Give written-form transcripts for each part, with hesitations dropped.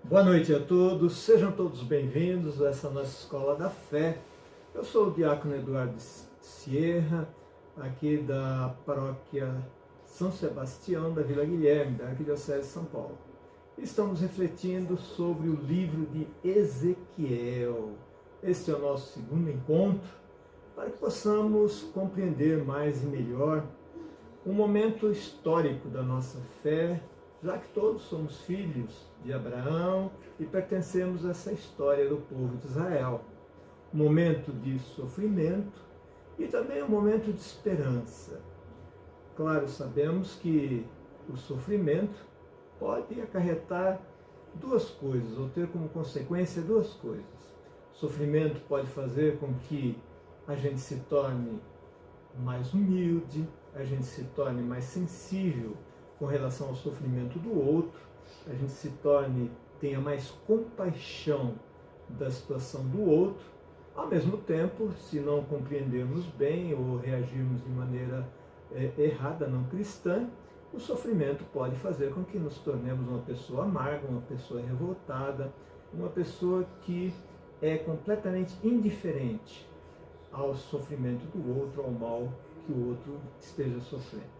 Boa noite a todos, sejam todos bem-vindos a essa nossa Escola da Fé. Eu sou o diácono Eduardo Sierra, aqui da paróquia São Sebastião da Vila Guilherme, da Arquidiocese de São Paulo. Estamos refletindo sobre o livro de Ezequiel. Este é o nosso segundo encontro, para que possamos compreender mais e melhor um momento histórico da nossa fé, já que todos somos filhos de Abraão e pertencemos a essa história do povo de Israel. Um momento de sofrimento e também um momento de esperança. Claro, sabemos que o sofrimento pode acarretar duas coisas, ou ter como consequência duas coisas. O sofrimento pode fazer com que a gente se torne mais humilde, a gente se torne mais sensível com relação ao sofrimento do outro, a gente se tenha mais compaixão da situação do outro. Ao mesmo tempo, se não compreendermos bem ou reagirmos de maneira errada, não cristã, o sofrimento pode fazer com que nos tornemos uma pessoa amarga, uma pessoa revoltada, uma pessoa que é completamente indiferente ao sofrimento do outro, ao mal que o outro esteja sofrendo.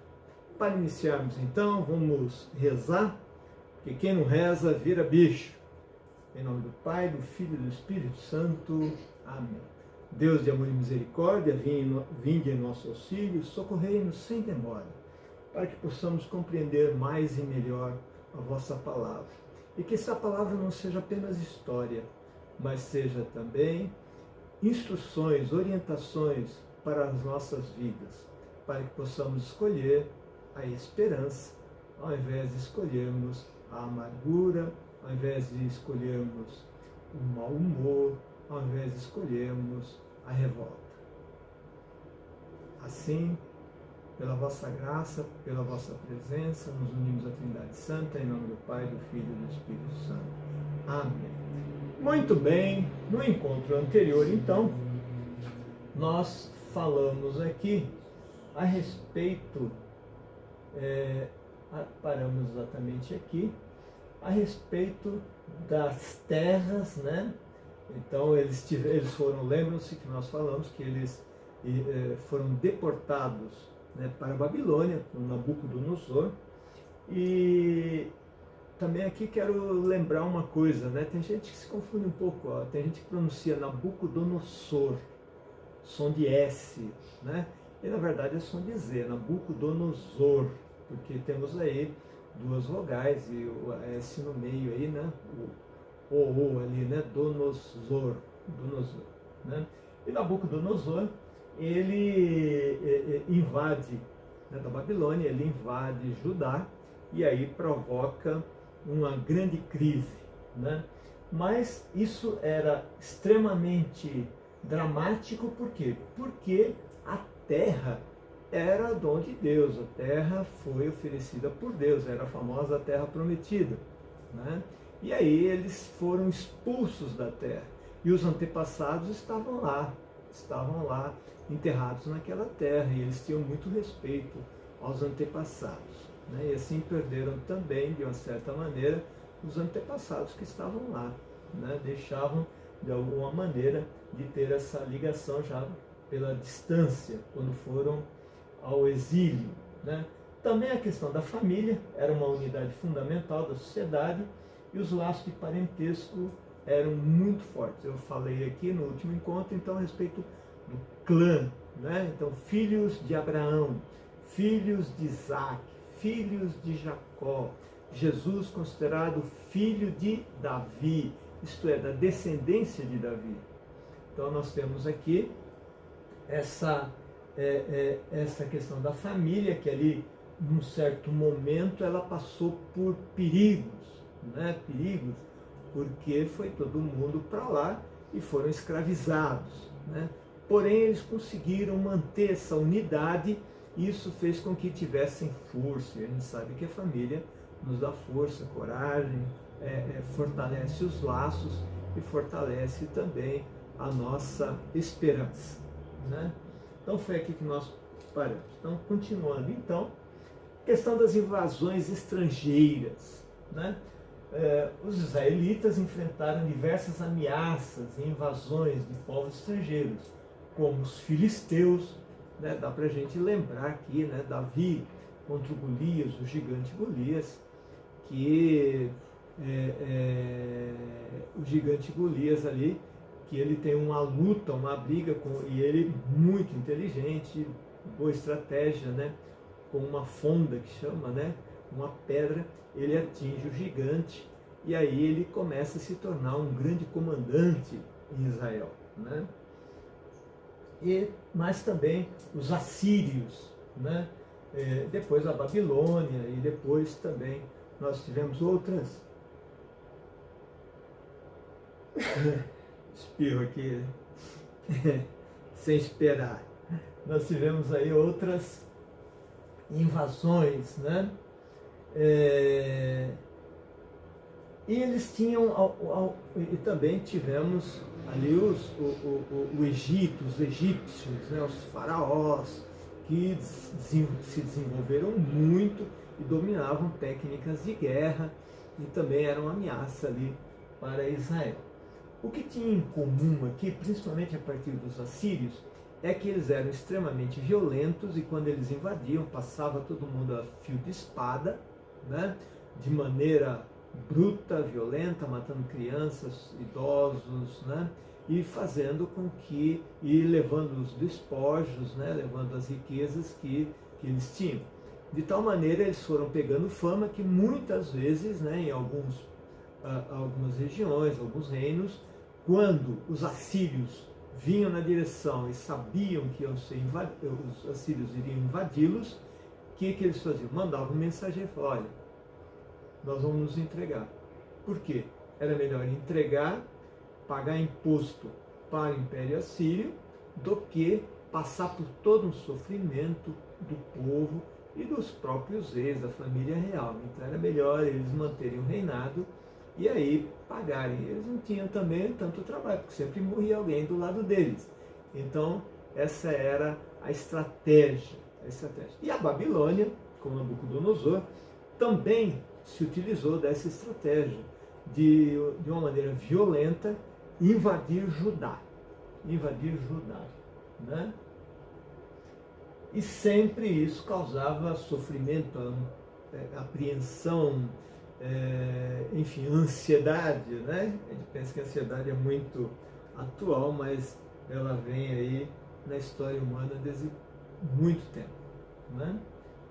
Para iniciarmos então, vamos rezar, porque quem não reza vira bicho. Em nome do Pai, do Filho e do Espírito Santo. Amém. Deus de amor e misericórdia, vinde em nosso auxílio, socorrei-nos sem demora, para que possamos compreender mais e melhor a vossa palavra. E que essa palavra não seja apenas história, mas seja também instruções, orientações para as nossas vidas, para que possamos escolher a esperança, ao invés de escolhermos a amargura, ao invés de escolhermos o mau humor, ao invés de escolhermos a revolta. Assim, pela vossa graça, pela vossa presença, nos unimos à Trindade Santa, em nome do Pai, do Filho e do Espírito Santo. Amém. Muito bem, no encontro anterior, então, nós falamos aqui a respeito, paramos exatamente aqui, a respeito das terras, né? Então eles foram, lembram-se que nós falamos que eles foram deportados, né, para a Babilônia, com Nabucodonosor. E também aqui quero lembrar uma coisa, né? Tem gente que se confunde um pouco, ó. Tem gente que pronuncia Nabucodonosor, som de S, né? E na verdade é som de Z, Nabucodonosor, porque temos aí duas vogais e o S no meio aí, né? O ali, né? Donosor, né? E Nabucodonosor, ele invade, né, da Babilônia, ele invade Judá e aí provoca uma grande crise, né? Mas isso era extremamente dramático, por quê? Porque a terra era dom de Deus, a terra foi oferecida por Deus, era a famosa terra prometida, né? E aí eles foram expulsos da terra e os antepassados estavam lá enterrados naquela terra, e eles tinham muito respeito aos antepassados, né? E assim perderam também, de uma certa maneira, os antepassados que estavam lá, né? Deixavam de alguma maneira de ter essa ligação já pela distância, quando foram ao exílio, né? Também a questão da família era uma unidade fundamental da sociedade e os laços de parentesco eram muito fortes. Eu falei aqui no último encontro, então, a respeito do clã, né? Então, filhos de Abraão, filhos de Isaac, filhos de Jacó, Jesus considerado filho de Davi, isto é, da descendência de Davi. Então nós temos aqui essa questão da família, que ali, num certo momento, ela passou por perigos, né? Perigos, porque foi todo mundo para lá e foram escravizados, né? Porém, eles conseguiram manter essa unidade e isso fez com que tivessem força. E a gente sabe que a família nos dá força, coragem, fortalece os laços e fortalece também a nossa esperança, né? Então foi aqui que nós paramos. Então, continuando então, questão das invasões estrangeiras, né? os israelitas enfrentaram diversas ameaças e invasões de povos estrangeiros, como os filisteus, né? Dá para a gente lembrar aqui, né? Davi contra o Golias, o gigante Golias, que o gigante Golias ali, que ele tem uma luta, uma briga, e ele muito inteligente, boa estratégia, né? Com uma fonda que chama, né? Uma pedra, ele atinge o gigante e aí ele começa a se tornar um grande comandante em Israel, né? Mas também os assírios, né? Depois a Babilônia e depois também nós tivemos outras espirro aqui sem esperar. Nós tivemos aí outras invasões, né? E eles tinham, e também tivemos ali o Egito, os egípcios, né? Os faraós, que se desenvolveram muito e dominavam técnicas de guerra e também eram uma ameaça ali para Israel. O que tinha em comum aqui, principalmente a partir dos assírios, é que eles eram extremamente violentos e quando eles invadiam, passava todo mundo a fio de espada, né? De maneira bruta, violenta, matando crianças, idosos, né? E fazendo com que, e levando os despojos, né? Levando as riquezas que eles tinham. De tal maneira eles foram pegando fama que muitas vezes, né, em algumas regiões, alguns reinos, quando os assírios vinham na direção e sabiam que os assírios iriam invadi-los, o que eles faziam? Mandavam um mensageiro e falavam: olha, nós vamos nos entregar. Por quê? Era melhor entregar, pagar imposto para o Império Assírio, do que passar por todo um sofrimento do povo e dos próprios reis, da família real. Então era melhor eles manterem o reinado e aí pagarem. Eles não tinham também tanto trabalho, porque sempre morria alguém do lado deles. Então essa era a estratégia. E a Babilônia, com Nabucodonosor, também se utilizou dessa estratégia de uma maneira violenta, invadir Judá, né? E sempre isso causava sofrimento, apreensão, enfim, ansiedade, né? A gente pensa que a ansiedade é muito atual, mas ela vem aí na história humana desde muito tempo, né?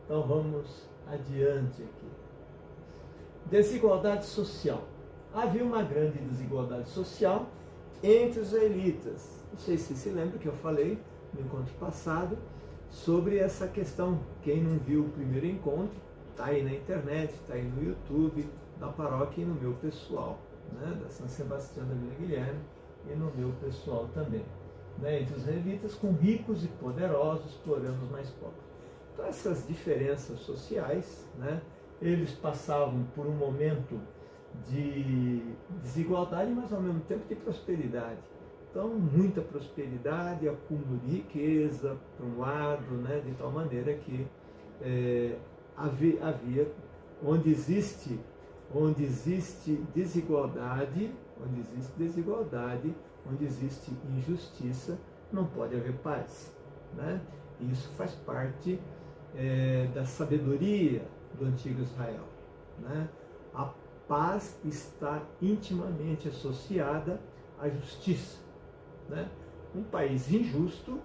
Então vamos adiante aqui. Desigualdade social. Havia uma grande desigualdade social entre os israelitas. Não sei se se lembra que eu falei no encontro passado sobre essa questão. Quem não viu o primeiro encontro, está aí na internet, está aí no YouTube, da paróquia e no meu pessoal, né? Da São Sebastião da Vila Guilherme e no meu pessoal também. Né? Entre os israelitas, com ricos e poderosos, explorando os mais pobres. Então essas diferenças sociais, né? Eles passavam por um momento de desigualdade, mas ao mesmo tempo de prosperidade. Então, muita prosperidade, acúmulo de riqueza, por um lado, né, de tal maneira que havia, onde existe desigualdade, onde existe injustiça, não pode haver paz, né? Isso faz parte da sabedoria do antigo Israel, né? A paz está intimamente associada à justiça, né? Um país injusto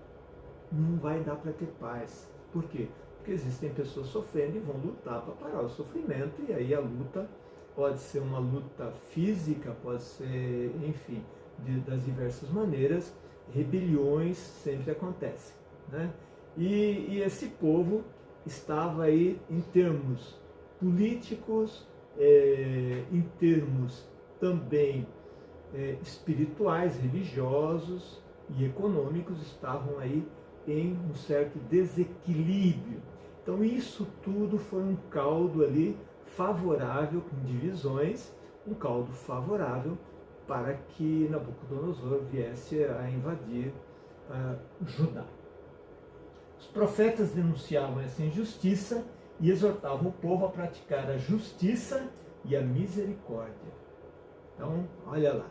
não vai dar para ter paz. Por quê? Porque existem pessoas sofrendo e vão lutar para parar o sofrimento, e aí a luta pode ser uma luta física, pode ser, enfim, das diversas maneiras. Rebeliões sempre acontecem, né? E esse povo estava aí em termos políticos, em termos também espirituais, religiosos e econômicos, estavam aí em um certo desequilíbrio. Então isso tudo foi um caldo ali favorável, com divisões, um caldo favorável para que Nabucodonosor viesse a invadir Judá. Os profetas denunciavam essa injustiça e exortavam o povo a praticar a justiça e a misericórdia. Então, olha lá.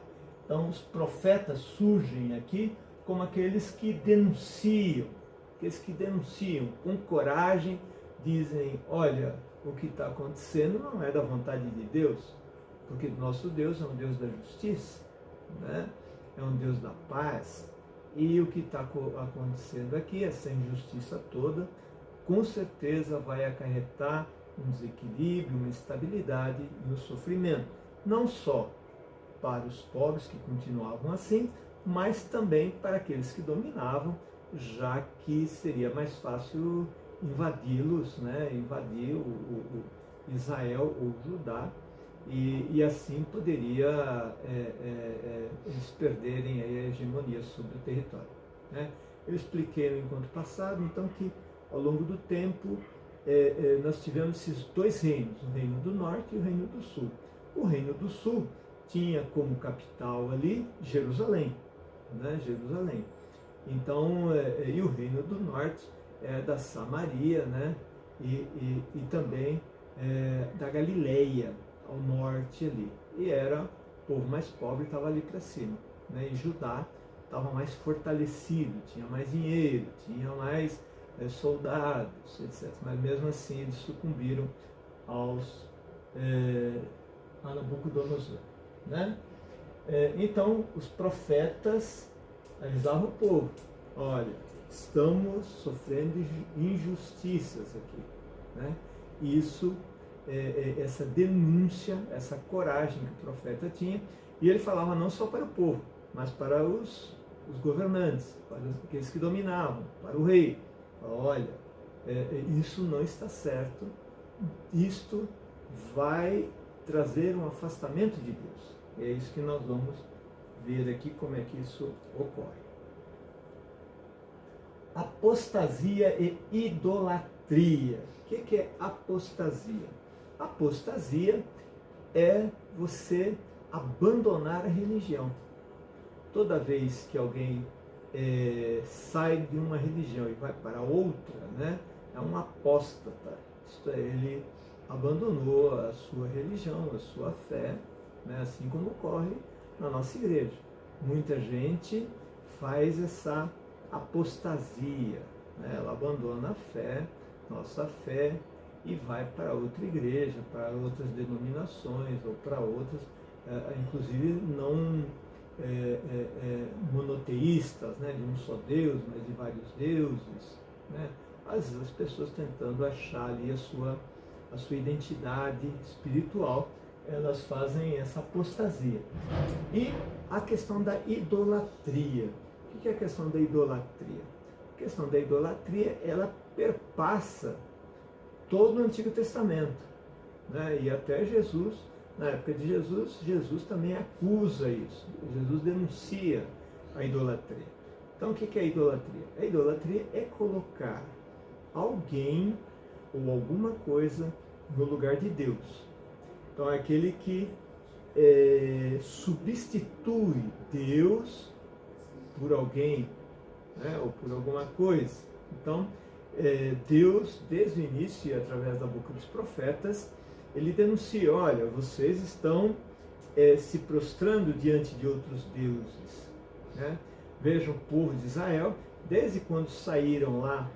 Então, os profetas surgem aqui como aqueles que denunciam com coragem, dizem, olha, o que está acontecendo não é da vontade de Deus, porque nosso Deus é um Deus da justiça, né? É um Deus da paz, e o que está acontecendo aqui, essa injustiça toda, com certeza vai acarretar um desequilíbrio, uma instabilidade e um sofrimento, não só para os pobres que continuavam assim, mas também para aqueles que dominavam, já que seria mais fácil invadi-los, né? Invadir o Israel ou Judá, e assim poderia eles perderem aí a hegemonia sobre o território, né? Eu expliquei no encontro passado, então, que ao longo do tempo nós tivemos esses dois reinos, o reino do norte e o reino do sul. O reino do sul tinha como capital ali Jerusalém, né? Jerusalém. Então, e o reino do norte é da Samaria, né? E também da Galileia, ao norte ali. E era o povo mais pobre, estava ali para cima, né? E Judá estava mais fortalecido, tinha mais dinheiro, tinha mais soldados, etc. Mas mesmo assim eles sucumbiram a Nabucodonosor, né? Então os profetas avisavam o povo, olha, estamos sofrendo injustiças aqui, né? Isso, essa denúncia, essa coragem que o profeta tinha, e ele falava não só para o povo, mas para os governantes, para aqueles que dominavam, para o rei. Olha, isso não está certo, isto vai trazer um afastamento de Deus. E é isso que nós vamos ver aqui, como é que isso ocorre. Apostasia e idolatria. O que é apostasia? Apostasia é você abandonar a religião. Toda vez que alguém sai de uma religião e vai para outra, né, é um apóstata. Isto é, ele abandonou a sua religião, a sua fé, né, assim como ocorre na nossa igreja. Muita gente faz essa apostasia, né, ela abandona a fé, nossa fé, e vai para outra igreja, para outras denominações, ou para outras, inclusive não monoteístas, né, de um só Deus, mas de vários deuses, né? Às vezes as pessoas tentando achar ali a sua identidade espiritual, elas fazem essa apostasia. E a questão da idolatria. O que é a questão da idolatria? A questão da idolatria, ela perpassa todo o Antigo Testamento, né? E até Jesus, na época de Jesus, Jesus também acusa isso. Jesus denuncia a idolatria. Então, o que é a idolatria? A idolatria é colocar alguém ou alguma coisa no lugar de Deus. Então, é aquele que substitui Deus por alguém, né, ou por alguma coisa. Então, Deus, desde o início, através da boca dos profetas, ele denuncia, olha, vocês estão se prostrando diante de outros deuses, né? Vejam o povo de Israel, desde quando saíram lá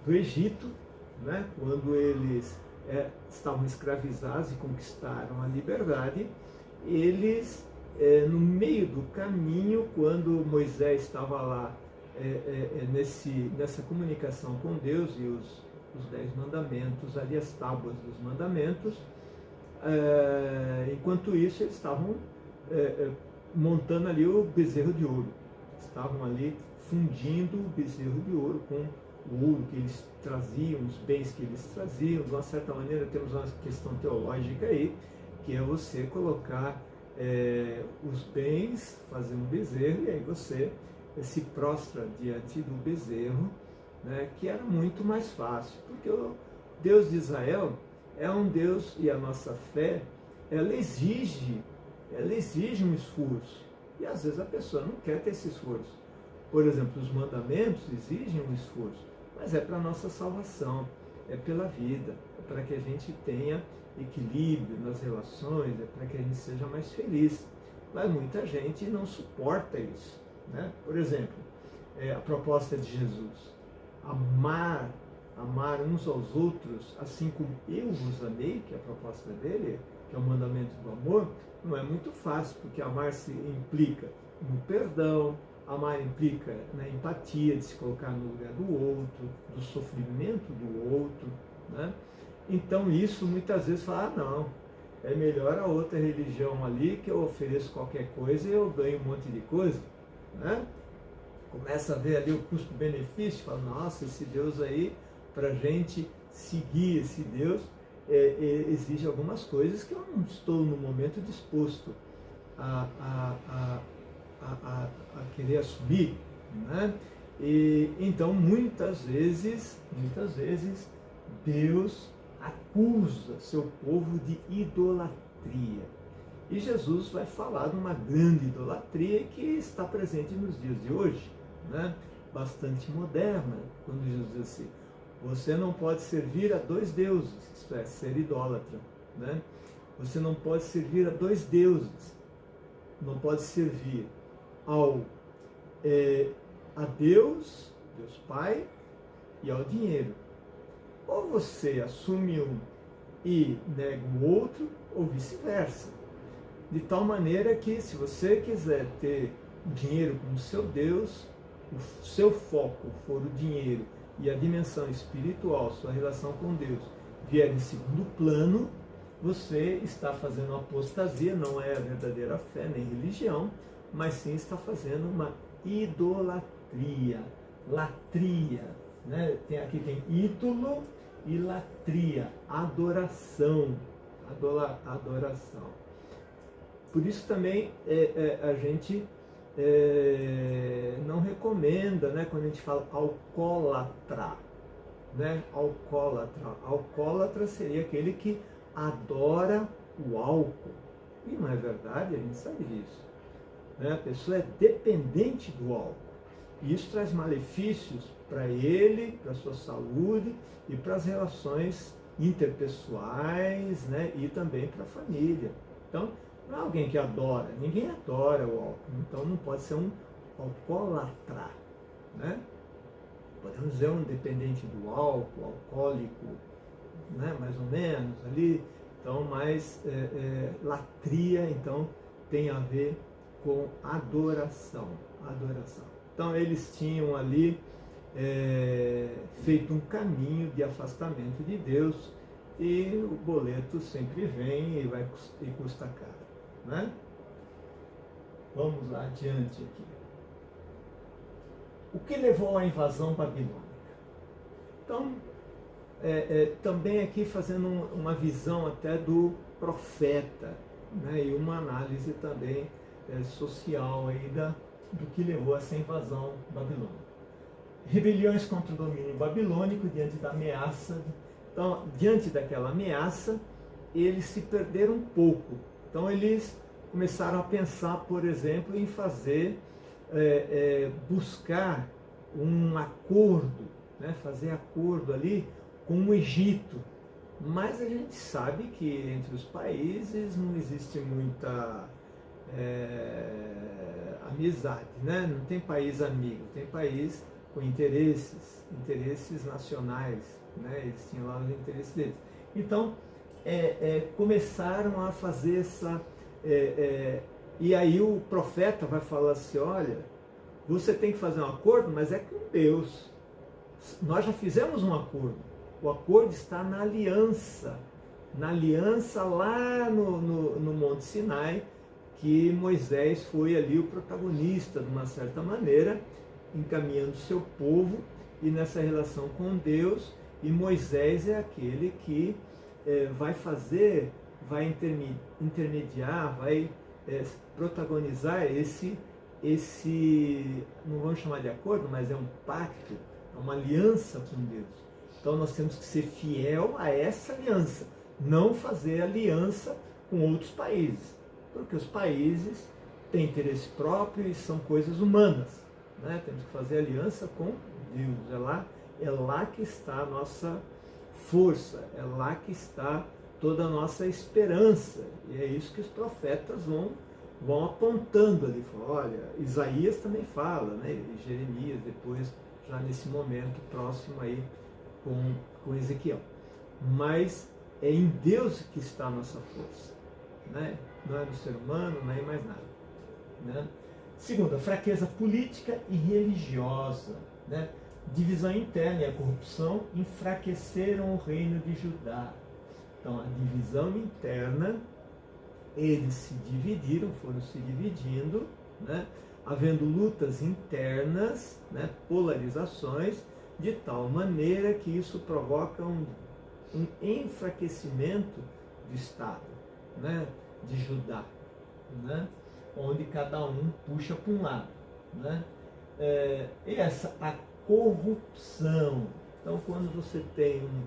do Egito, né, quando eles estavam escravizados e conquistaram a liberdade, eles, no meio do caminho, quando Moisés estava lá nessa comunicação com Deus e os 10 mandamentos, ali as tábuas dos mandamentos, enquanto isso eles estavam montando ali o bezerro de ouro, estavam ali fundindo o bezerro de ouro com o ouro que eles traziam, os bens que eles traziam. De uma certa maneira temos uma questão teológica aí, que é você colocar os bens, fazer um bezerro, e aí você se prostra diante do bezerro, né, que era muito mais fácil, porque o Deus de Israel é um Deus, e a nossa fé, ela exige um esforço, e às vezes a pessoa não quer ter esse esforço. Por exemplo, os mandamentos exigem um esforço, mas é para a nossa salvação, é pela vida, é para que a gente tenha equilíbrio nas relações, é para que a gente seja mais feliz. Mas muita gente não suporta isso, né? Por exemplo, a proposta de Jesus, amar uns aos outros, assim como eu vos amei, que é a proposta dele, que é o mandamento do amor, não é muito fácil, porque amar se implica no perdão, amar implica na empatia, de se colocar no lugar do outro, do sofrimento do outro, né? Então isso muitas vezes fala, não, é melhor a outra religião ali, que eu ofereço qualquer coisa e eu ganho um monte de coisa, né? Começa a ver ali o custo-benefício, fala, nossa, esse Deus aí, para a gente seguir esse Deus, exige algumas coisas que eu não estou no momento disposto a querer assumir, né? E então muitas vezes Deus acusa seu povo de idolatria. E Jesus vai falar de uma grande idolatria que está presente nos dias de hoje, né? Bastante moderna, quando Jesus diz assim, você não pode servir a dois deuses, isto é, ser idólatra, né? Você não pode servir a dois deuses, não pode servir a Deus Pai, e ao dinheiro. Ou você assume um e nega o outro, ou vice-versa. De tal maneira que, se você quiser ter o dinheiro como seu Deus, o seu foco for o dinheiro e a dimensão espiritual, sua relação com Deus, vier em segundo plano, você está fazendo uma apostasia, não é a verdadeira fé nem religião, mas sim está fazendo uma idolatria, latria, né? Aqui tem ídolo e latria, adoração. Por isso também a gente não recomenda, né, quando a gente fala alcoólatra, né? Alcoólatra seria aquele que adora o álcool. E não é verdade, a gente sabe disso, né? A pessoa é dependente do álcool. E isso traz malefícios para ele, para a sua saúde e para as relações interpessoais, né? E também para a família. Então, não é alguém que adora, ninguém adora o álcool, então não pode ser um alcoólatra, né? Podemos dizer um dependente do álcool, alcoólico, né? Mais ou menos ali. Então, mais latria, então, tem a ver com adoração. Então, eles tinham ali feito um caminho de afastamento de Deus, e o boleto sempre vem e custa caro, né? Vamos lá adiante aqui. O que levou à invasão babilônica? Então, também aqui fazendo uma visão até do profeta, né? E uma análise também social aí do que levou a essa invasão babilônica. Rebeliões contra o domínio babilônico diante da ameaça. Então, diante daquela ameaça, eles se perderam um pouco. Então, eles começaram a pensar, por exemplo, em buscar um acordo, né? Fazer acordo ali com o Egito. Mas a gente sabe que entre os países não existe muita amizade, né? Não tem país amigo, tem país com interesses nacionais, né? Eles tinham lá os interesses deles. Então, começaram a fazer essa... e aí o profeta vai falar assim, olha, você tem que fazer um acordo, mas é com Deus. Nós já fizemos um acordo. O acordo está na aliança lá no Monte Sinai, que Moisés foi ali o protagonista, de uma certa maneira, encaminhando o seu povo e nessa relação com Deus, e Moisés é aquele que vai intermediar, vai protagonizar esse, não vamos chamar de acordo, mas é um pacto, é uma aliança com Deus. Então nós temos que ser fiel a essa aliança, não fazer aliança com outros países, porque os países têm interesse próprio e são coisas humanas, né? Temos que fazer aliança com Deus, é lá que está a nossa força, é lá que está toda a nossa esperança. E é isso que os profetas vão apontando ali. Olha, Isaías também fala, né? E Jeremias depois, já nesse momento próximo aí com Ezequiel. Mas é em Deus que está a nossa força, né? Não é no ser humano, não é em mais nada, né? Segunda, fraqueza política e religiosa, né? Divisão interna e a corrupção enfraqueceram o reino de Judá. Então, a divisão interna, eles se dividiram, foram se dividindo, né? Havendo lutas internas, né? Polarizações, de tal maneira que isso provoca um enfraquecimento do Estado, né? De Judá, né? Onde cada um puxa para um lado, né? E a corrupção. Então, quando você tem um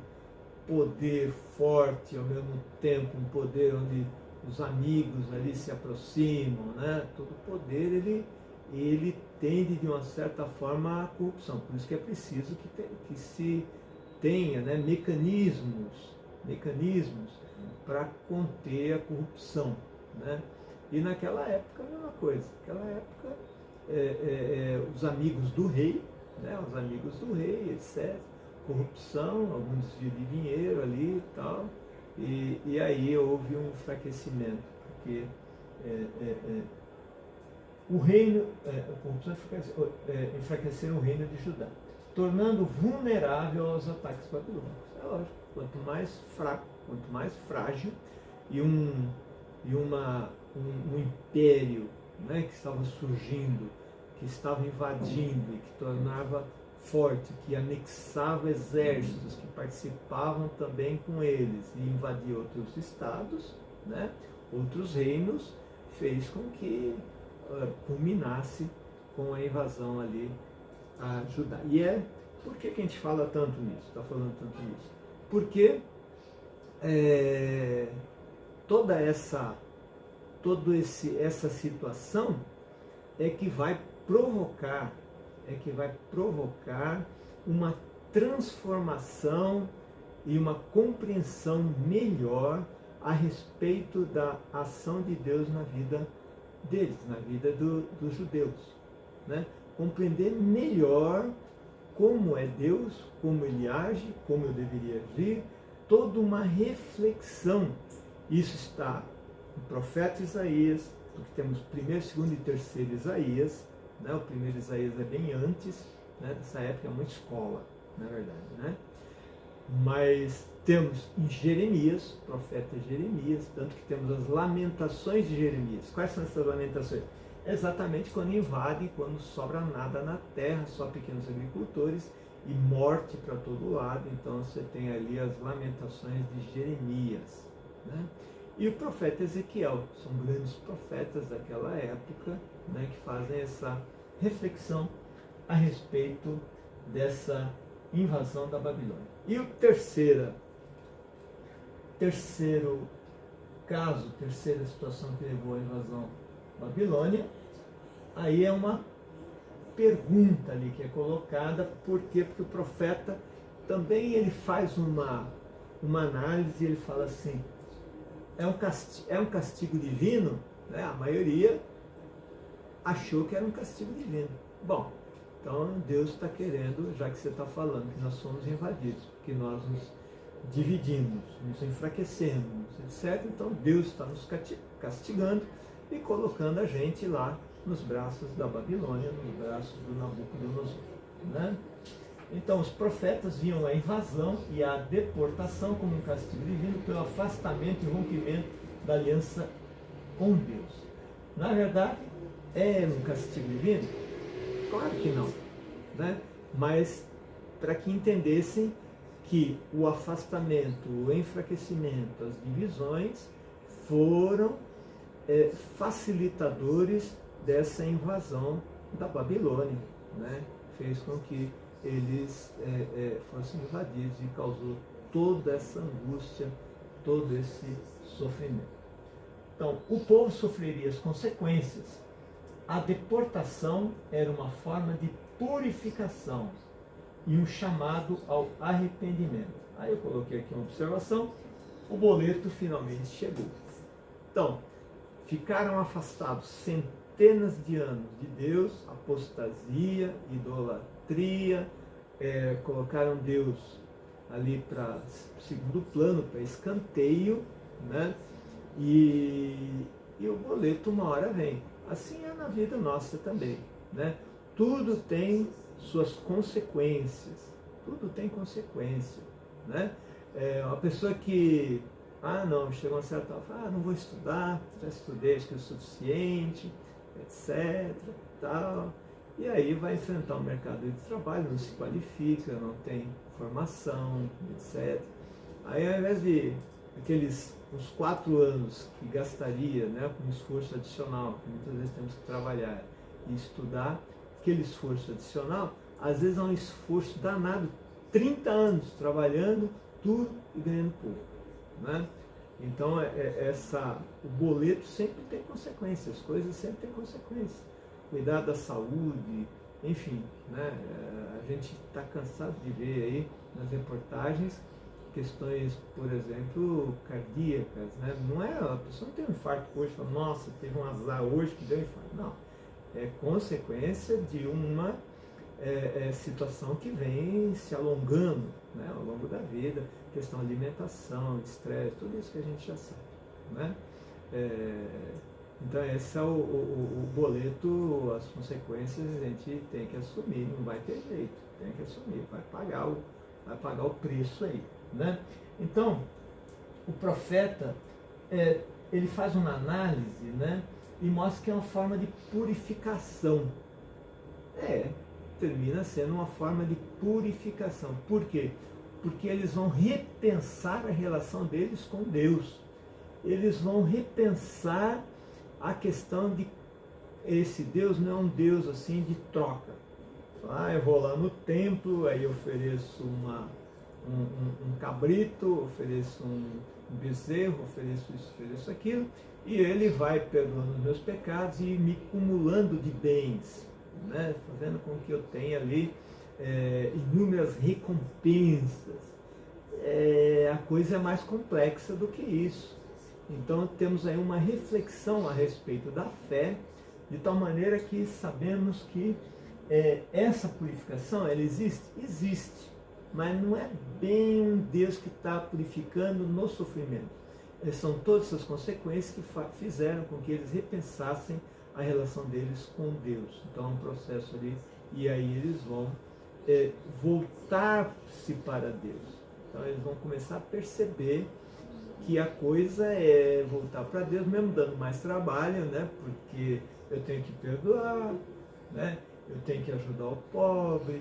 poder forte, ao mesmo tempo um poder onde os amigos ali se aproximam, né? Todo poder ele tende de uma certa forma à corrupção. Por isso que é preciso que se tenha, né, mecanismos para conter a corrupção, né? E naquela época a mesma coisa. Naquela época os amigos do rei, né? Os amigos do rei, etc. Corrupção, algum desvio de dinheiro ali e tal. E aí houve um enfraquecimento, porque o reino, a corrupção enfraqueceu o reino de Judá, tornando vulnerável aos ataques babilônicos. É lógico, quanto mais fraco, quanto mais frágil, e um império, né, que estava surgindo, que estava invadindo e que tornava forte, que anexava exércitos que participavam também com eles e invadia outros estados, né, outros reinos, fez com que culminasse com a invasão ali a Judá. E por que a gente fala tanto nisso? Está falando tanto nisso? Porque toda essa situação é que vai provocar uma transformação e uma compreensão melhor a respeito da ação de Deus na vida deles, na vida dos judeus, né? Compreender melhor como é Deus, como Ele age, como eu deveria agir, toda uma reflexão. Isso está no profeta Isaías, porque temos primeiro, segundo e terceiro Isaías, né? O primeiro Isaías é bem antes, né? Dessa época, é uma escola, na verdade, né? Mas temos em Jeremias, profeta Jeremias, tanto que temos as lamentações de Jeremias. Quais são essas lamentações? Exatamente quando invadem, quando sobra nada na terra, só pequenos agricultores e morte para todo lado. Então você tem ali as lamentações de Jeremias, né? E o profeta Ezequiel, são grandes profetas daquela época, né, que fazem essa reflexão a respeito dessa invasão da Babilônia. E o terceiro caso, terceira situação que levou à invasão da Babilônia, aí é uma pergunta ali que é colocada. Por quê? Porque o profeta também ele faz uma análise e ele fala assim, é um castigo divino, né? A maioria achou que era um castigo divino. Bom, então Deus está querendo, já que você está falando que nós somos invadidos, porque nós nos dividimos, nos enfraquecemos, etc. Então Deus está nos castigando e colocando a gente lá nos braços da Babilônia, nos braços do Nabucodonosor, né? Então os profetas viam a invasão e a deportação como um castigo divino pelo afastamento e rompimento da aliança com Deus. Na verdade, é um castigo divino? Claro que não, né? Mas para que entendessem que o afastamento, o enfraquecimento, as divisões foram facilitadores dessa invasão da Babilônia, né? Fez com que eles fossem invadidos e causou toda essa angústia, todo esse sofrimento. Então, o povo sofreria as consequências. A deportação era uma forma de purificação e um chamado ao arrependimento. Aí eu coloquei aqui uma observação, o boleto finalmente chegou. Então, ficaram afastados centenas de anos de Deus, apostasia, idolatria, colocaram Deus ali para segundo plano, para escanteio, né? E o boleto uma hora vem. Assim é na vida nossa também, né? Tudo tem suas consequências, tudo tem consequência, né? Uma pessoa que, não, chegou a certa hora, fala, não vou estudar, já estudei, acho que é o suficiente, etc, tal. E aí vai enfrentar o mercado de trabalho, não se qualifica, não tem formação, etc. Aí ao invés de aqueles uns 4 anos que gastaria, né, com esforço adicional, que muitas vezes temos que trabalhar e estudar, aquele esforço adicional, às vezes é um esforço danado, 30 anos trabalhando tudo e ganhando pouco, né? Então o boleto sempre tem consequências, as coisas sempre têm consequências. Cuidar da saúde, enfim, né? A gente está cansado de ver aí nas reportagens questões, por exemplo, cardíacas, né? Não é, a pessoa não tem um infarto hoje, fala, nossa, teve um azar hoje que deu infarto. Não, é consequência de uma situação que vem se alongando, né, ao longo da vida, questão de alimentação, estresse, tudo isso que a gente já sabe, né? Então esse é o boleto, as consequências a gente tem que assumir, não vai ter jeito, tem que assumir, vai pagar o preço aí, né? Então, o profeta, ele faz uma análise, né, e mostra que é uma forma de purificação. Termina sendo uma forma de purificação. Por quê? Porque eles vão repensar a relação deles com Deus. Eles vão repensar a questão de esse Deus não é um Deus assim de troca. Eu vou lá no templo, aí ofereço um cabrito, ofereço um bezerro, ofereço isso, ofereço aquilo, e ele vai perdoando os meus pecados e me acumulando de bens, né? Fazendo com que eu tenha ali inúmeras recompensas. A coisa é mais complexa do que isso. Então temos aí uma reflexão a respeito da fé, de tal maneira que sabemos que essa purificação, ela existe? Existe, mas não é bem um Deus que está purificando no sofrimento. São todas essas consequências que fizeram com que eles repensassem a relação deles com Deus. Então é um processo ali, e aí eles vão voltar-se para Deus. Então eles vão começar a perceber que a coisa é voltar para Deus, mesmo dando mais trabalho, né? Porque eu tenho que perdoar, né? Eu tenho que ajudar o pobre,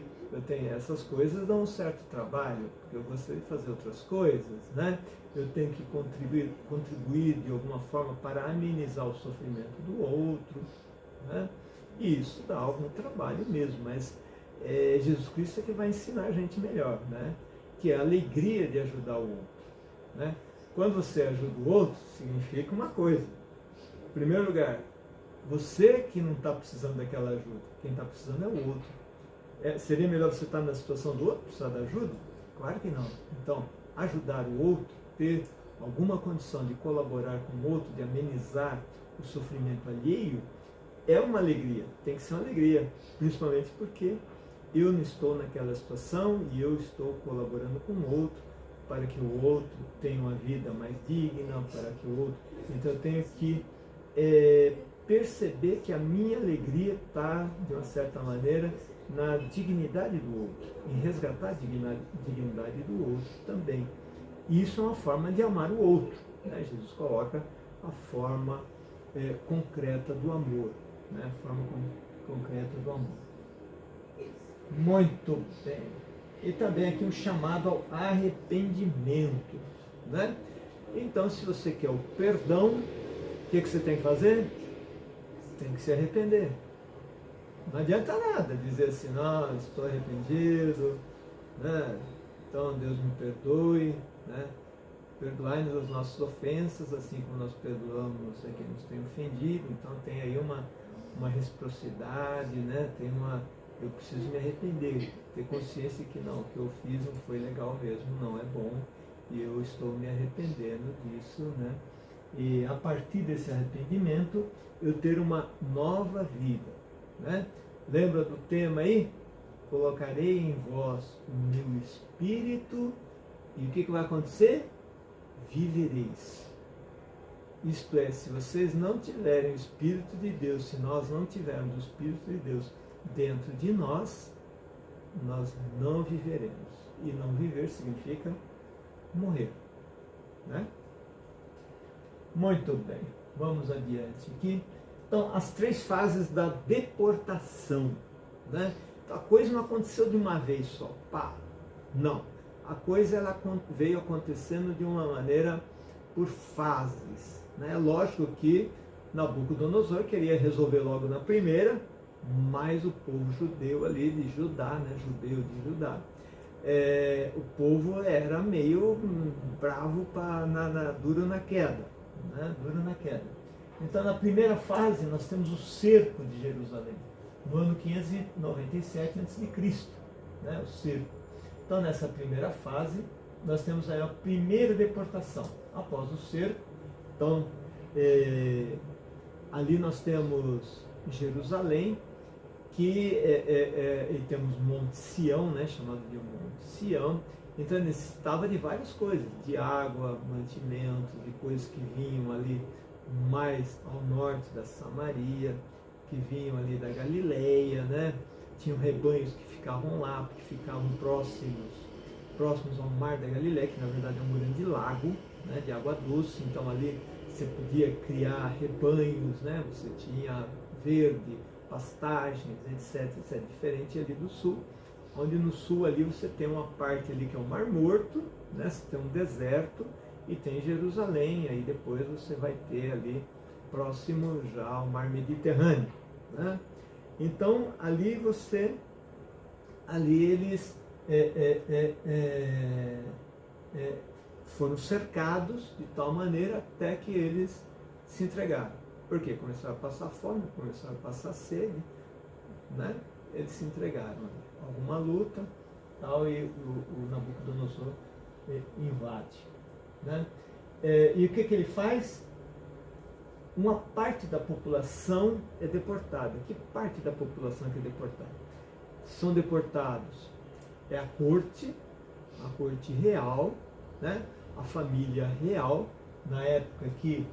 essas coisas dão um certo trabalho, porque eu gostaria de fazer outras coisas, né? Eu tenho que contribuir de alguma forma para amenizar o sofrimento do outro, né? E isso dá algum trabalho mesmo, mas Jesus Cristo é que vai ensinar a gente melhor, né? Que é a alegria de ajudar o outro, né? Quando você ajuda o outro, significa uma coisa. Em primeiro lugar, você que não está precisando daquela ajuda, quem está precisando é o outro. Seria melhor você estar na situação do outro, precisar da ajuda? Claro que não. Então, ajudar o outro, ter alguma condição de colaborar com o outro, de amenizar o sofrimento alheio, é uma alegria, tem que ser uma alegria, principalmente porque eu não estou naquela situação e eu estou colaborando com o outro, para que o outro tenha uma vida mais digna, para que o outro... Então eu tenho que perceber que a minha alegria está, de uma certa maneira, na dignidade do outro, em resgatar a dignidade do outro também. E isso é uma forma de amar o outro, né? Jesus coloca a forma concreta do amor, né? A forma concreta do amor. Muito bem. E também aqui um chamado ao arrependimento, né? Então, se você quer o perdão, o que você tem que fazer? Tem que se arrepender. Não adianta nada dizer assim, não, estou arrependido, né? Então Deus me perdoe, né? Perdoai-nos as nossas ofensas, assim como nós perdoamos a quem nos tem ofendido. Então tem aí uma reciprocidade, né? Tem eu preciso me arrepender, ter consciência que não, o que eu fiz não foi legal mesmo, não é bom, e eu estou me arrependendo disso, né? E a partir desse arrependimento, eu ter uma nova vida, né? Lembra do tema aí? Colocarei em vós o meu espírito, e o que vai acontecer? Vivereis. Isto é, se vocês não tiverem o Espírito de Deus, se nós não tivermos o Espírito de Deus dentro de nós, nós não viveremos. E não viver significa morrer, né? Muito bem, vamos adiante aqui. Então, as 3 fases da deportação, né? Então, a coisa não aconteceu de uma vez só, pá, não. A coisa ela veio acontecendo de uma maneira por fases, né? Lógico que Nabucodonosor queria resolver logo na primeira, mas o povo judeu ali de Judá, né? Judeu de Judá, o povo era meio bravo, duro na queda, né? Duro na queda. Então, na primeira fase, nós temos o cerco de Jerusalém, no ano 597 a.C., né? O cerco. Então, nessa primeira fase, nós temos aí a primeira deportação, após o cerco. Então, ali nós temos Jerusalém, e temos Monte Sião, né, chamado de Monte Sião. Então, necessitava de várias coisas, de água, mantimentos, de coisas que vinham ali mais ao norte da Samaria, que vinham ali da Galileia, né? Tinham rebanhos que ficavam lá, porque ficavam próximos ao mar da Galileia, que na verdade é um grande lago, né, de água doce. Então ali você podia criar rebanhos, né? Você tinha verde, pastagens, etc, etc. Diferente ali do sul, onde no sul ali você tem uma parte ali que é o Mar Morto, né? Você tem um deserto e tem Jerusalém, aí depois você vai ter ali próximo já ao Mar Mediterrâneo, né? Então ali eles foram cercados de tal maneira até que eles se entregaram. Por quê? Começaram a passar fome, começaram a passar sede, né? Eles se entregaram. Alguma luta, tal, e o Nabucodonosor invade, né? E o que ele faz? Uma parte da população é deportada. Que parte da população que é deportada? São deportados a corte real, né? A família real, na época que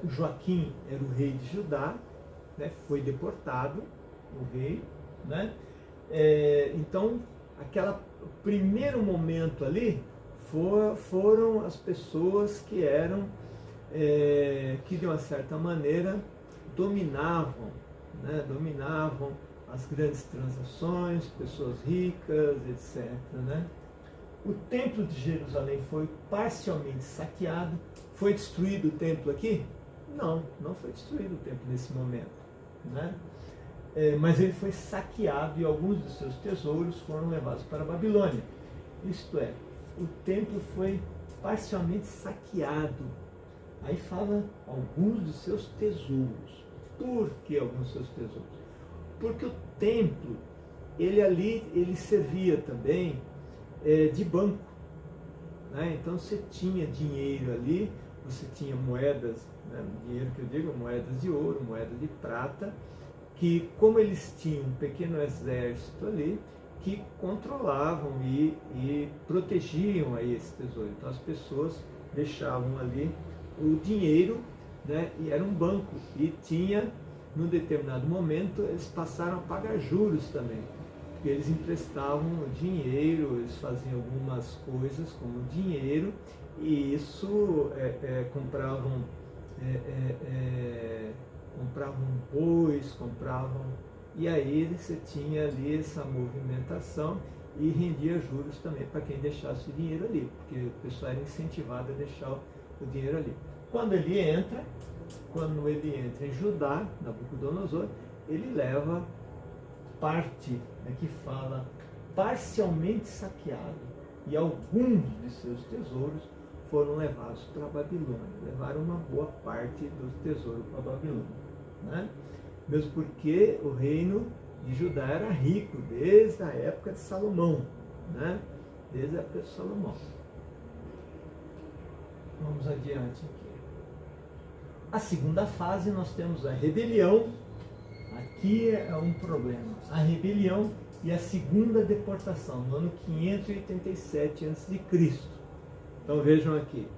Joaquim era o rei de Judá, né? Foi deportado, o rei, né? Então, o primeiro momento ali foram as pessoas que eram, que de uma certa maneira dominavam, né? Dominavam as grandes transações, pessoas ricas, etc, né? O templo de Jerusalém foi parcialmente saqueado. Foi destruído o templo aqui? Não, não foi destruído o templo nesse momento, né? Mas ele foi saqueado e alguns dos seus tesouros foram levados para a Babilônia. Isto é, o templo foi parcialmente saqueado. Aí fala alguns dos seus tesouros. Por que alguns dos seus tesouros? Porque o templo, ele servia também de banco, né? Então você tinha dinheiro ali, você tinha moedas, né? Dinheiro que eu digo, moedas de ouro, moedas de prata, que como eles tinham um pequeno exército ali, que controlavam e protegiam aí esse tesouro. Então as pessoas deixavam ali o dinheiro, né? E era um banco, e tinha, num determinado momento, eles passaram a pagar juros também, porque eles emprestavam dinheiro, eles faziam algumas coisas com o dinheiro, e isso compravam bois, e aí você tinha ali essa movimentação e rendia juros também para quem deixasse o dinheiro ali, porque o pessoal era incentivado a deixar o dinheiro ali. Quando ele entra em Judá, Nabucodonosor, ele leva parte, né, que fala parcialmente saqueado, e alguns de seus tesouros foram levados para a Babilônia. Levaram uma boa parte dos tesouros para a Babilônia, né? Mesmo porque o reino de Judá era rico desde a época de Salomão, né? Desde a época de Salomão. Vamos adiante aqui. A segunda fase nós temos a rebelião. Aqui é um problema. A rebelião e a segunda deportação, no ano 587 a.C. Então vejam aqui,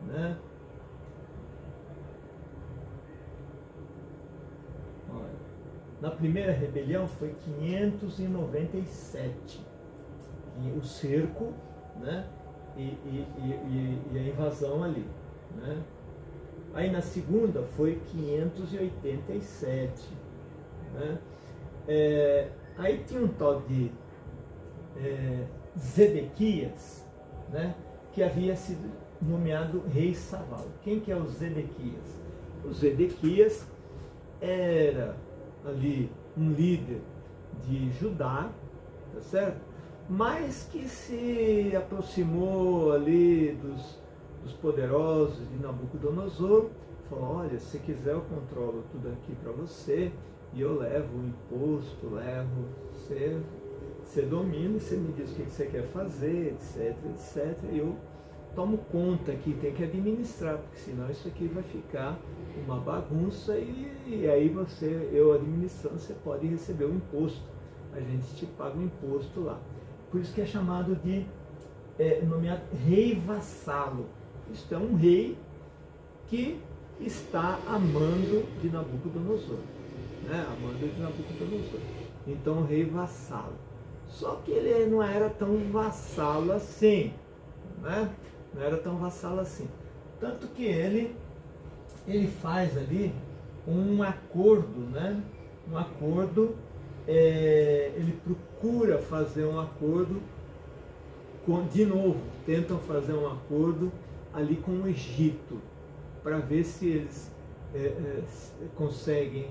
né? Olha, na primeira rebelião foi 597, e o cerco, né? E a invasão ali, né? Aí na segunda foi 587, né? Aí tinha um tal de Zedequias, né? Que havia sido nomeado rei Saval. Quem que é o Zedequias? O Zedequias era ali um líder de Judá, tá certo? Mas que se aproximou ali dos poderosos de Nabucodonosor, falou: olha, se quiser eu controlo tudo aqui para você, e eu levo o imposto, você domina, você me diz o que você quer fazer, etc, etc, e eu tomo conta aqui, tem que administrar, porque senão isso aqui vai ficar uma bagunça, e aí eu administrando, você pode receber o imposto, a gente te paga o imposto lá. Por isso que é chamado de nomeado rei vassalo. Isto é um rei que está amando de Nabucodonosor, né? Amando de Nabucodonosor. Então, o rei vassalo. Só que ele não era tão vassalo assim, né? Não era tão vassalo assim. Tanto que ele faz ali um acordo, né? Um acordo, ele procura fazer um acordo de novo, tentam fazer um acordo ali com o Egito, para ver se eles conseguem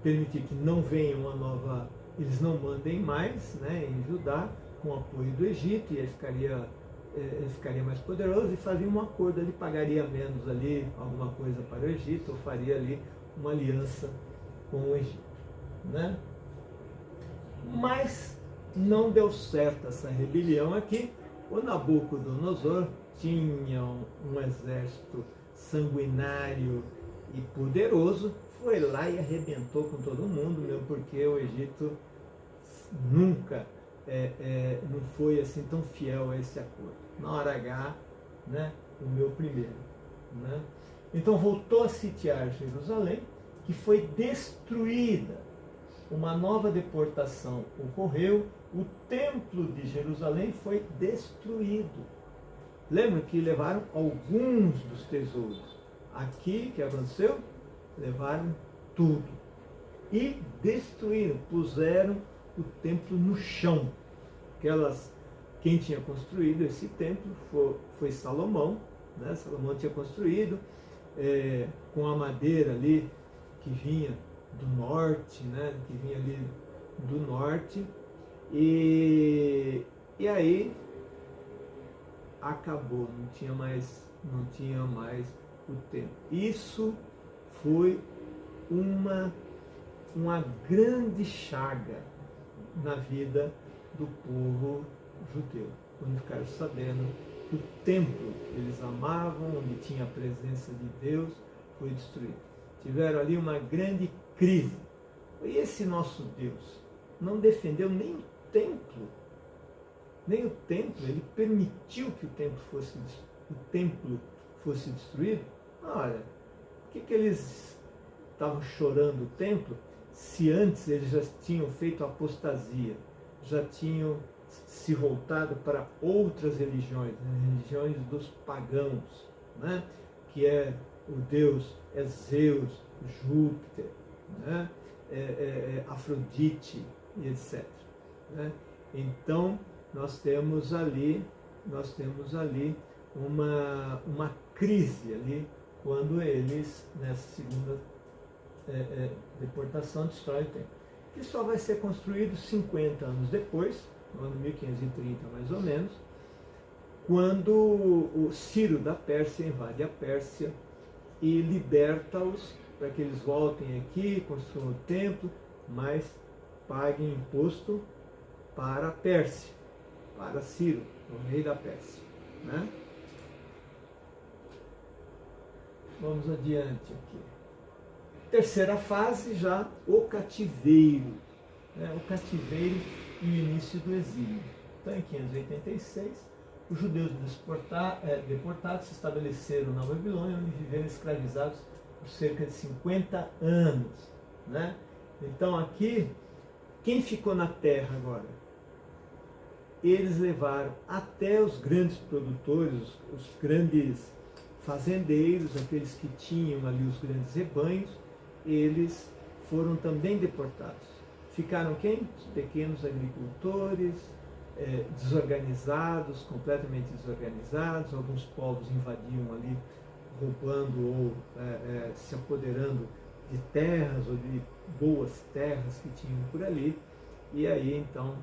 permitir que não venha uma nova, eles não mandem mais, né, em Judá, com o apoio do Egito, e ele ficaria mais poderoso, e fazia um acordo, ele pagaria menos ali, alguma coisa para o Egito, ou faria ali uma aliança com o Egito, né? Mas não deu certo essa rebelião aqui. O Nabucodonosor tinha um exército sanguinário e poderoso, foi lá e arrebentou com todo mundo, mesmo porque o Egito nunca não foi assim tão fiel a esse acordo. Na hora H, né, o meu primeiro, né? Então voltou a sitiar Jerusalém, que foi destruída. Uma nova deportação ocorreu, o templo de Jerusalém foi destruído. Lembra que levaram alguns dos tesouros. Aqui, o que aconteceu? Levaram tudo. E destruíram, puseram o templo no chão. Quem tinha construído esse templo foi Salomão, né? Salomão tinha construído com a madeira ali que vinha do norte, né? Que vinha ali do norte. E aí acabou, não tinha mais o templo. Isso foi uma grande chaga na vida do povo judeu, quando ficaram sabendo que o templo que eles amavam, onde tinha a presença de Deus, foi destruído. Tiveram ali uma grande crise. E esse nosso Deus não defendeu nem o templo, ele permitiu que o templo fosse destruído. Olha, por que eles estavam chorando o templo, se antes eles já tinham feito apostasia, já tinham se voltado para outras religiões, religiões dos pagãos, né? Que o Deus é Zeus, Júpiter, né? Afrodite e etc, né? Então nós temos ali uma crise ali, quando eles, nessa segunda deportação, destroem o templo, que só vai ser construído 50 anos depois, no ano 1530 mais ou menos, quando o Ciro da Pérsia invade a Pérsia e liberta-os para que eles voltem aqui, construam o templo, mas paguem imposto para a Pérsia, para Ciro, o rei da Pérsia. Né? Vamos adiante aqui. Terceira fase, já o cativeiro. Né? O cativeiro e o início do exílio. Então, em 586, os judeus deportados se estabeleceram na Babilônia, onde viveram escravizados por cerca de 50 anos. Né? Então, aqui, quem ficou na terra agora? Eles levaram até os grandes produtores, os grandes fazendeiros, aqueles que tinham ali os grandes rebanhos, eles foram também deportados. Ficaram quem? Os pequenos agricultores, desorganizados, completamente desorganizados. Alguns povos invadiam ali, roubando ou se apoderando de terras ou de boas terras que tinham por ali. E aí, então,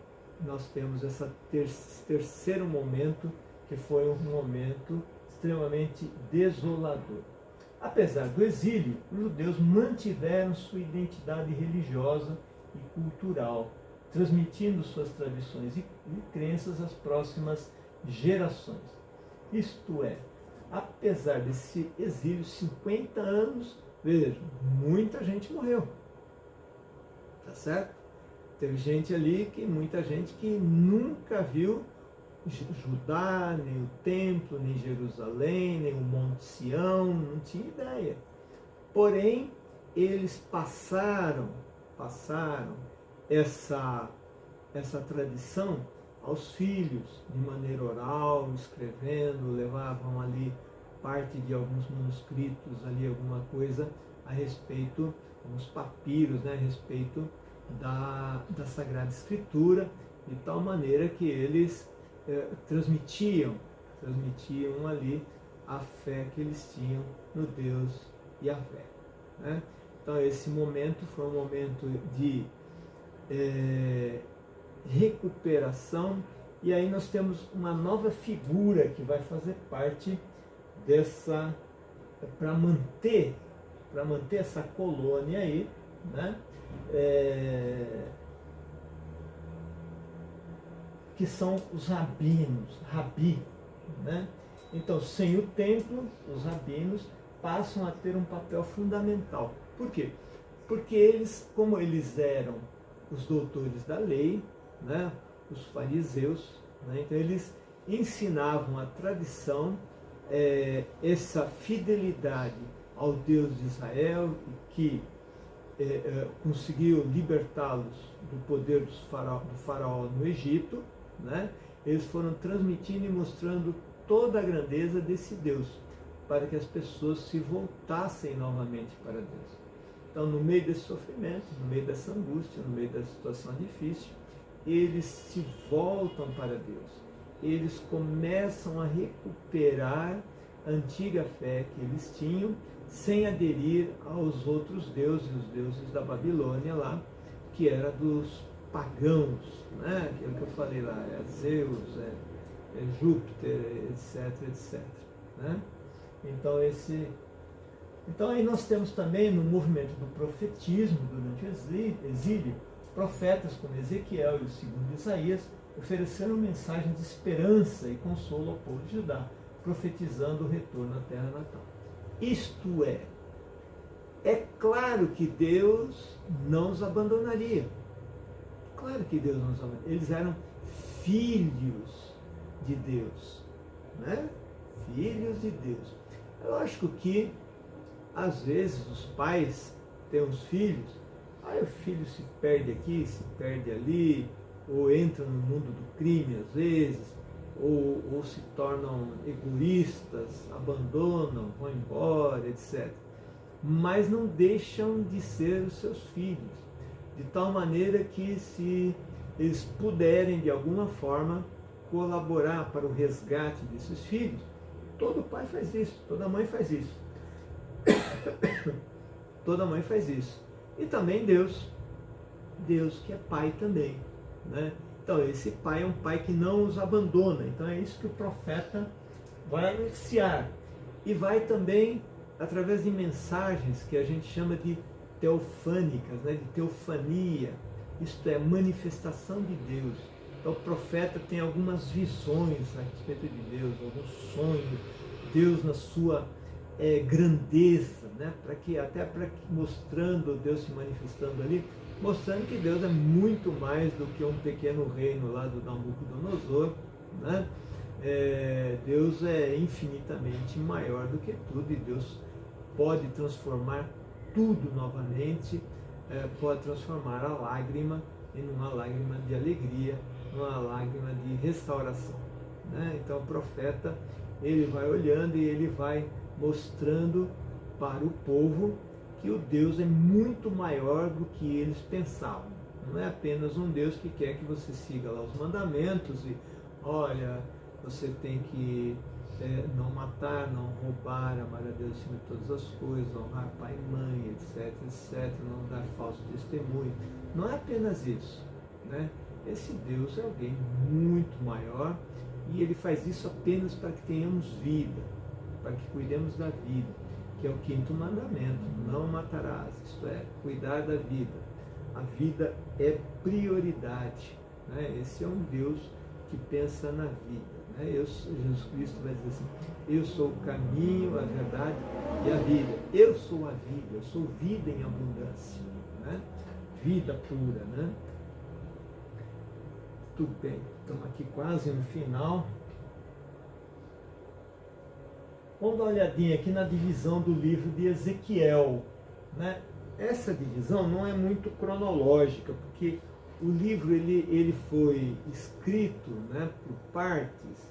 nós temos esse terceiro momento, que foi um momento extremamente desolador. Apesar do exílio, os judeus mantiveram sua identidade religiosa e cultural, transmitindo suas tradições e crenças às próximas gerações. Isto é, apesar desse exílio, 50 anos, vejam, muita gente morreu. Tá certo? Teve gente ali, muita gente que nunca viu Judá, nem o templo, nem Jerusalém, nem o Monte Sião, não tinha ideia. Porém, eles passaram essa tradição aos filhos, de maneira oral, escrevendo, levavam ali parte de alguns manuscritos, ali alguma coisa a respeito, alguns papiros, né, a respeito da Sagrada Escritura, de tal maneira que eles transmitiam ali a fé que eles tinham no Deus Yahvé. Né? Então esse momento foi um momento de recuperação, e aí nós temos uma nova figura que vai fazer parte dessa, para manter essa colônia aí, né? Que são os rabi, né? Então, sem o templo, os rabinos passam a ter um papel fundamental. Por quê? Porque eles, como eles eram os doutores da lei, né? Os fariseus, né? Então eles ensinavam a tradição, essa fidelidade ao Deus de Israel, que conseguiu libertá-los do poder do faraó no Egito, né? Eles foram transmitindo e mostrando toda a grandeza desse Deus, para que as pessoas se voltassem novamente para Deus. Então, no meio desse sofrimento, no meio dessa angústia, no meio da situação difícil, eles se voltam para Deus. Eles começam a recuperar a antiga fé que eles tinham, sem aderir aos outros deuses, os deuses da Babilônia lá, que era dos pagãos, né? Aquilo que eu falei lá, Zeus, Júpiter, etc. Né? Então aí nós temos também no movimento do profetismo durante o exílio, profetas como Ezequiel e o segundo Isaías ofereceram mensagem de esperança e consolo ao povo de Judá, profetizando o retorno à terra natal. Isto é claro que Deus não os abandonaria. Claro que Deus não os abandonaria. Eles eram filhos de Deus, né? Filhos de Deus. É lógico que, às vezes, os pais têm os filhos, aí o filho se perde aqui, se perde ali, ou entra no mundo do crime, às vezes, ou se tornam egoístas, abandonam, vão embora, etc. Mas não deixam de ser os seus filhos, de tal maneira que, se eles puderem de alguma forma colaborar para o resgate desses filhos, todo pai faz isso, toda mãe faz isso. Toda mãe faz isso. E também Deus que é pai também, né? Então esse pai é um pai que não os abandona. Então é isso que o profeta vai anunciar. E vai também, através de mensagens que a gente chama de teofânicas, né, de teofania, isto é, manifestação de Deus. Então o profeta tem algumas visões a respeito de Deus, alguns sonhos, Deus na sua grandeza, né, mostrando Deus se manifestando ali, mostrando que Deus é muito mais do que um pequeno reino lá do Nabucodonosor, né? Deus é infinitamente maior do que tudo e Deus pode transformar tudo novamente, pode transformar a lágrima em uma lágrima de alegria, numa lágrima de restauração, né? Então o profeta, ele vai olhando e ele vai mostrando para o povo que o Deus é muito maior do que eles pensavam. Não é apenas um Deus que quer que você siga lá os mandamentos e, olha, você tem que não matar, não roubar, amar a Deus acima de todas as coisas, honrar pai e mãe, etc, etc, não dar falso testemunho. Não é apenas isso, né? Esse Deus é alguém muito maior e ele faz isso apenas para que tenhamos vida, para que cuidemos da vida, que é o 5º mandamento, não matarás, isto é, cuidar da vida. A vida é prioridade, né? Esse é um Deus que pensa na vida, né? Jesus Cristo vai dizer assim, eu sou o caminho, a verdade e a vida. Eu sou a vida, eu sou vida em abundância, né? Vida pura, né? Tudo bem, estamos aqui quase no final. Vamos dar uma olhadinha aqui na divisão do livro de Ezequiel, né? Essa divisão não é muito cronológica, porque o livro ele foi escrito, né, por partes,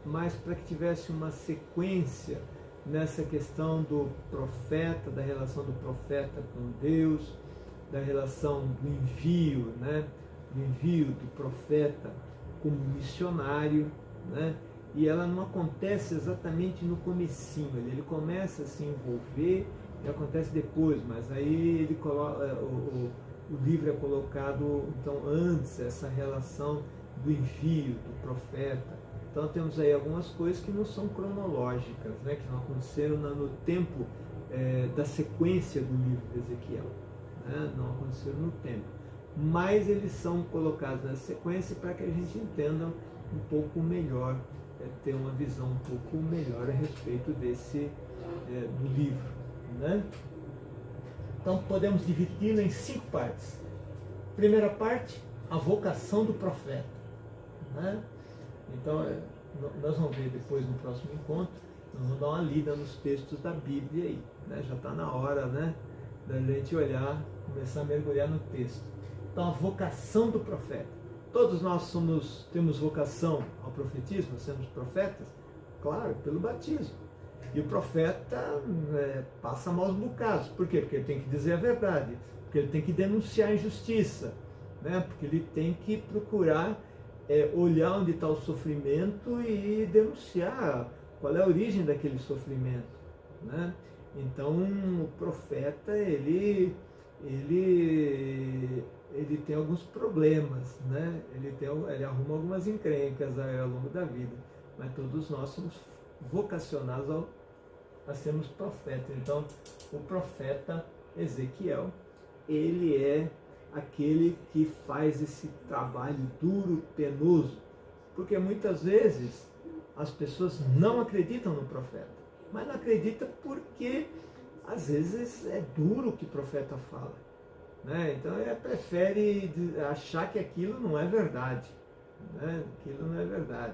mas para que tivesse uma sequência nessa questão do profeta, da relação do profeta com Deus, da relação do envio, né, do envio do profeta como missionário, né? E ela não acontece exatamente no comecinho, ele começa a se envolver e acontece depois, mas aí ele coloca, o livro é colocado então antes, essa relação do envio do profeta. Então temos aí algumas coisas que não são cronológicas, né, que não aconteceram no tempo da sequência do livro de Ezequiel, né, não aconteceram no tempo, mas eles são colocados na sequência para que a gente entenda um pouco melhor, ter uma visão um pouco melhor a respeito do livro, né? Então podemos dividi-lo em 5 partes. Primeira parte, a vocação do profeta, né? Então nós vamos ver depois no próximo encontro, nós vamos dar uma lida nos textos da Bíblia aí, né? Já está na hora, né, da gente olhar, começar a mergulhar no texto. Então a vocação do profeta. Todos nós temos vocação ao profetismo, somos profetas? Claro, pelo batismo. E o profeta passa maus bocados. Por quê? Porque ele tem que dizer a verdade, porque ele tem que denunciar a injustiça, né? Porque ele tem que procurar olhar onde está o sofrimento e denunciar qual é a origem daquele sofrimento, né? Então o profeta, ele tem alguns problemas, né? Ele arruma algumas encrencas ao longo da vida, mas todos nós somos vocacionados a sermos profetas. Então, o profeta Ezequiel, ele é aquele que faz esse trabalho duro, penoso, porque muitas vezes as pessoas não acreditam no profeta, mas não acreditam porque às vezes é duro o que o profeta fala, né? Então ele prefere achar que aquilo não é verdade, né? Aquilo não é verdade.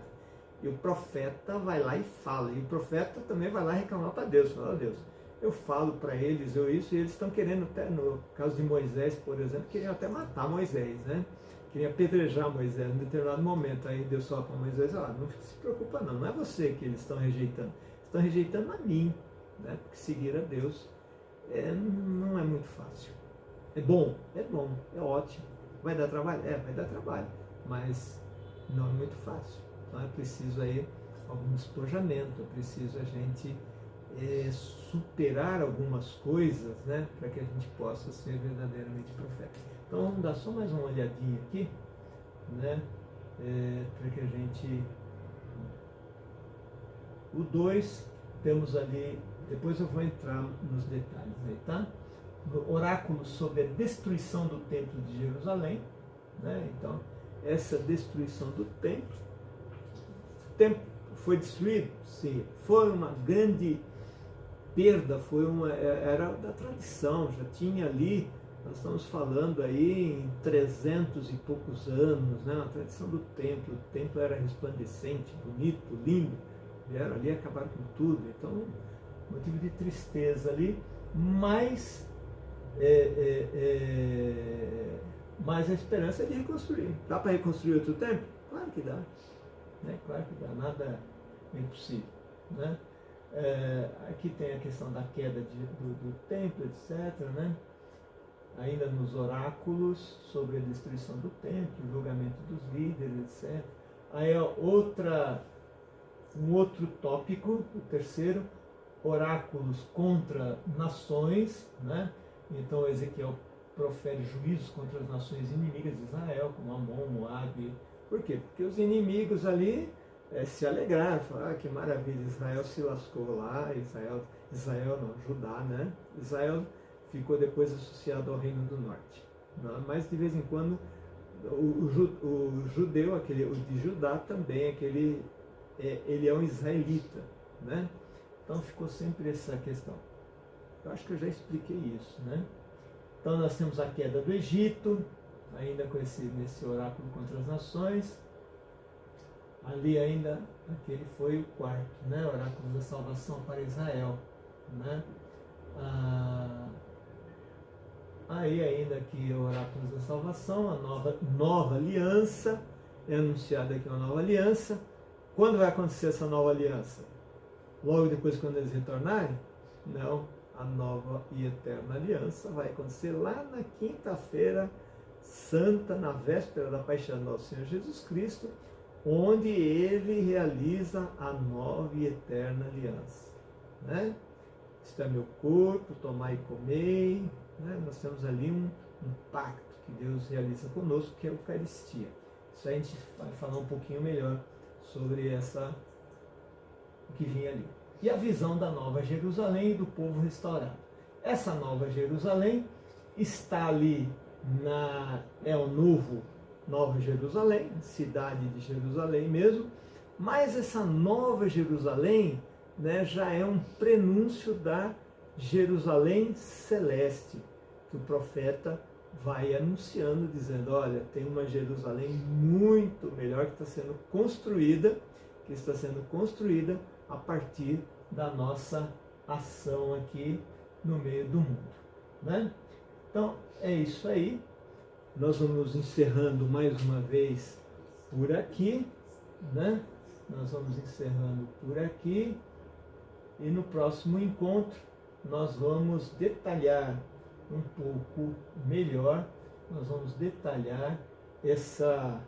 E o profeta vai lá e fala, e o profeta também vai lá reclamar para Deus, fala: Deus, eu falo para eles, e eles estão querendo, até no caso de Moisés, por exemplo, queriam até matar Moisés, né? Queriam apedrejar Moisés em determinado momento. Aí Deus fala para Moisés: não se preocupa não é você que eles estão rejeitando, estão rejeitando a mim, né? Porque seguir a Deus não é muito fácil. É bom, é ótimo. Vai dar trabalho? Vai dar trabalho, mas não é muito fácil. Então é preciso aí algum despojamento, é preciso a gente superar algumas coisas, né, para que a gente possa ser verdadeiramente profeta. Então vamos dar só mais uma olhadinha aqui, né, para que a gente... O 2, temos ali, depois eu vou entrar nos detalhes aí, tá? oráculos sobre a destruição do templo de Jerusalém, né? Então, essa destruição do templo, o templo foi destruído, sim, foi uma grande perda, era da tradição, já tinha ali, nós estamos falando aí em 300 e poucos anos, né? A tradição do templo, o templo era resplandecente, bonito, lindo, vieram ali acabar com tudo, então, motivo de tristeza ali, mas mas a esperança é de reconstruir. Dá para reconstruir outro templo? Claro que dá, né? Claro que dá, nada é impossível, né? Aqui tem a questão da queda do templo, etc., né? Ainda nos oráculos sobre a destruição do templo, o julgamento dos líderes, etc. Aí um outro tópico, o terceiro, oráculos contra nações, né? Então Ezequiel profere juízos contra as nações inimigas de Israel, como Amon, Moabe. Por quê? Porque os inimigos ali se alegraram, falaram, que maravilha, Israel se lascou lá, Israel não, Judá, né? Israel ficou depois associado ao Reino do Norte. Mas de vez em quando o judeu, o de Judá também, ele é um israelita, né? Então ficou sempre essa questão. Eu acho que eu já expliquei isso, né? Então nós temos a queda do Egito, ainda nesse oráculo contra as nações. Ali ainda, aquele foi o quarto, né? Oráculo da salvação para Israel, né? Aí ainda aqui o oráculo da salvação, a nova aliança, é anunciada aqui uma nova aliança. Quando vai acontecer essa nova aliança? Logo depois, quando eles retornarem? Não, a nova e eterna aliança vai acontecer lá na quinta-feira santa, na véspera da paixão do nosso Senhor Jesus Cristo, onde ele realiza a nova e eterna aliança, né? Isto é meu corpo, tomai e comei, né? Nós temos ali um pacto que Deus realiza conosco, que é a Eucaristia. Isso a gente vai falar um pouquinho melhor sobre o que vinha ali. E a visão da Nova Jerusalém e do povo restaurado. Essa Nova Jerusalém está ali Nova Jerusalém, cidade de Jerusalém mesmo, mas essa Nova Jerusalém, né, já é um prenúncio da Jerusalém celeste, que o profeta vai anunciando, dizendo, olha, tem uma Jerusalém muito melhor que está sendo construída a partir da nossa ação aqui no meio do mundo, né? Então, é isso aí. Nós vamos encerrando mais uma vez por aqui, né? Nós vamos encerrando por aqui e no próximo encontro nós vamos detalhar um pouco melhor, nós vamos detalhar essa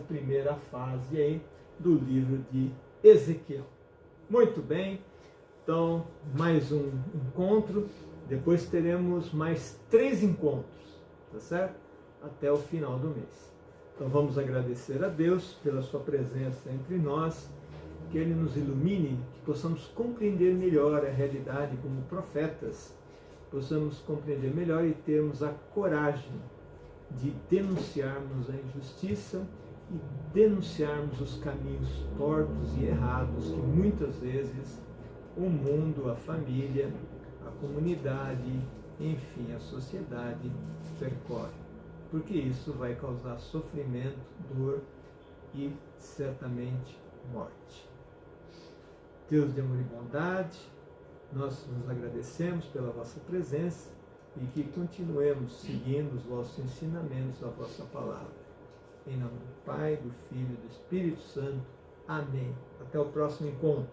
primeira fase aí do livro de Ezequiel. Muito bem, então mais um encontro, depois teremos mais 3 encontros, tá certo? Até o final do mês. Então vamos agradecer a Deus pela sua presença entre nós, que Ele nos ilumine, que possamos compreender melhor a realidade como profetas, possamos compreender melhor e termos a coragem de denunciarmos a injustiça e denunciarmos os caminhos tortos e errados que muitas vezes o mundo, a família, a comunidade, enfim, a sociedade percorre. Porque isso vai causar sofrimento, dor e certamente morte. Deus de amor e bondade, nós nos agradecemos pela vossa presença e que continuemos seguindo os vossos ensinamentos, a vossa palavra. Em nome do Pai, do Filho e do Espírito Santo. Amém. Até o próximo encontro.